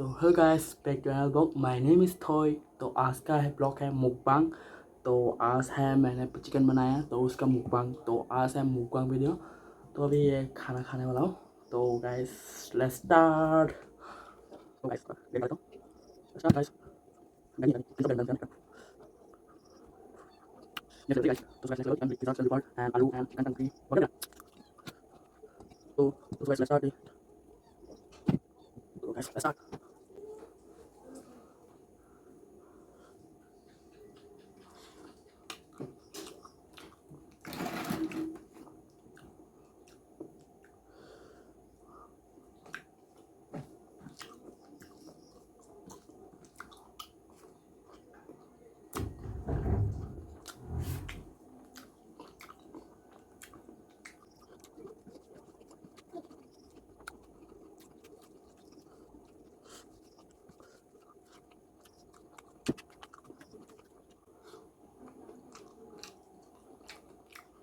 तो hello guys, back to blog. My name is Thoi. तो आज का है ब्लॉग है मुकबांग। तो आज है मैंने चिकन बनाया तो उसका मुकबांग। तो आज है मुकबांग वीडियो। तो अभी ये खाना खाने वाला हूँ। तो गाइस लेट्स स्टार्ट। तो गाइस देख लेता हूँ। Start guys. गनी गनी किसको करना है? ये चलिए गाइस। तो गाइस नेक्स्ट वीडियो हम रिकॉर्ड एंड आलू एंड चिकन टंकी वगैरह। तो गाइस लेट्स स्टार्ट। तो गाइस लेट्स स्टार्ट।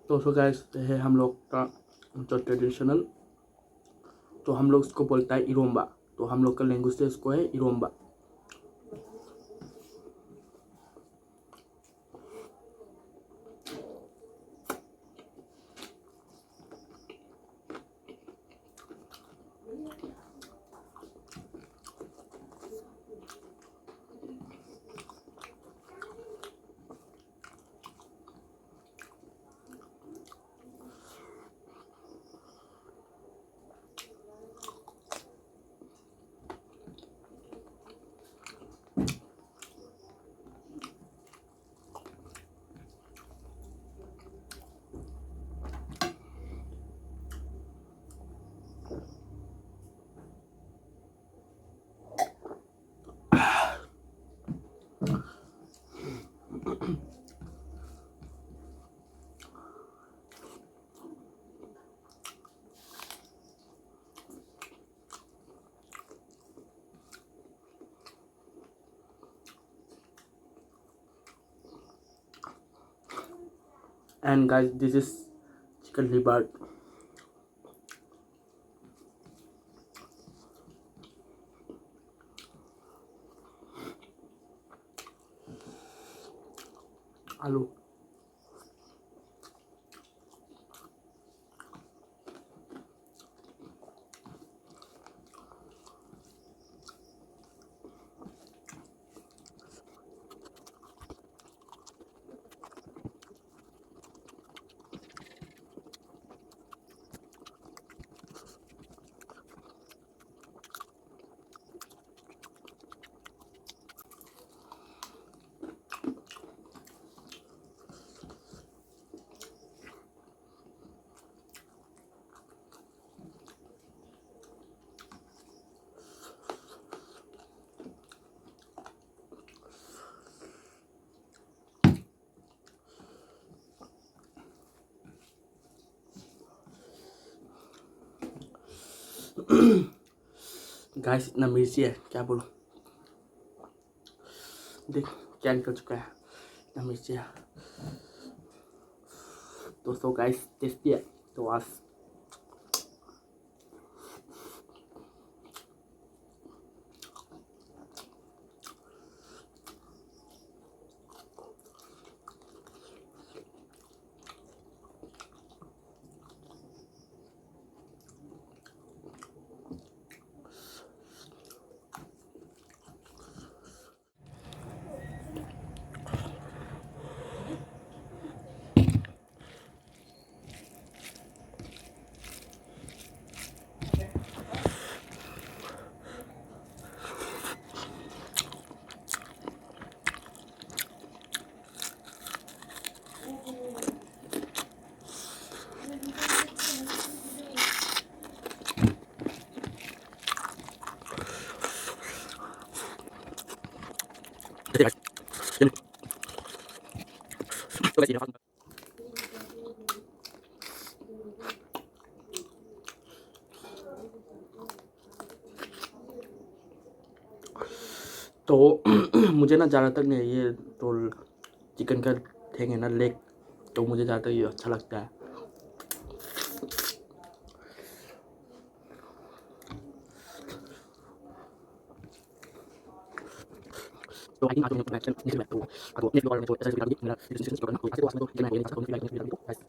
तो गाइस है हम लोग का जो ट्रेडिशनल, तो हम लोग इसको बोलता है इरोम्बा। तो हम लोग का लैंग्वेज से इसको है eromba. And guys, this is chicken liver. आलू। गाइस इतना मिर्ची है क्या बोलूं। देख क्या निकल चुका है, इतना मिर्ची है। दोस्तों गाइस टेस्टी है। तो आज तो मुझे ना ज़्यादातर नहीं ये तो चिकन का ठेंग है ना लेग, तो मुझे ज़्यादातर ये अच्छा लगता है। तो आई थिंक आज जो मैं नेक्स्ट बैक तो आपको नेक्स्ट और मैं तो एक्सरसाइज भी मेरा डिस्टेंस करना तो आज तो आज मैं ये नहीं चाहता हूं कि लाइक गाइस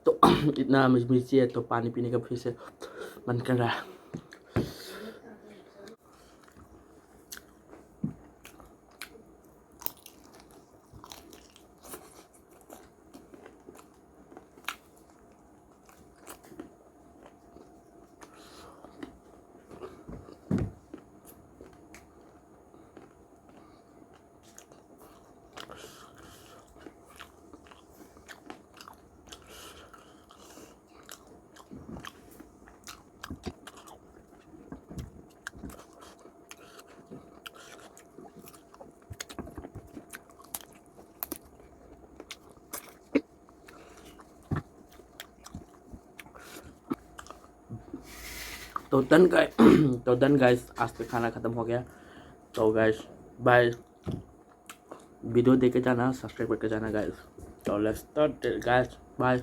तो इतना मिर्ची है तो पानी पीने का फिर से मन कर रहा है। तो डन गाइस आज का खाना ख़त्म हो गया। तो गाइस बाय, वीडियो देख के जाना, सब्सक्राइब करके जाना गाइस। तो लेट्स स्टार्ट गाइस, बाय।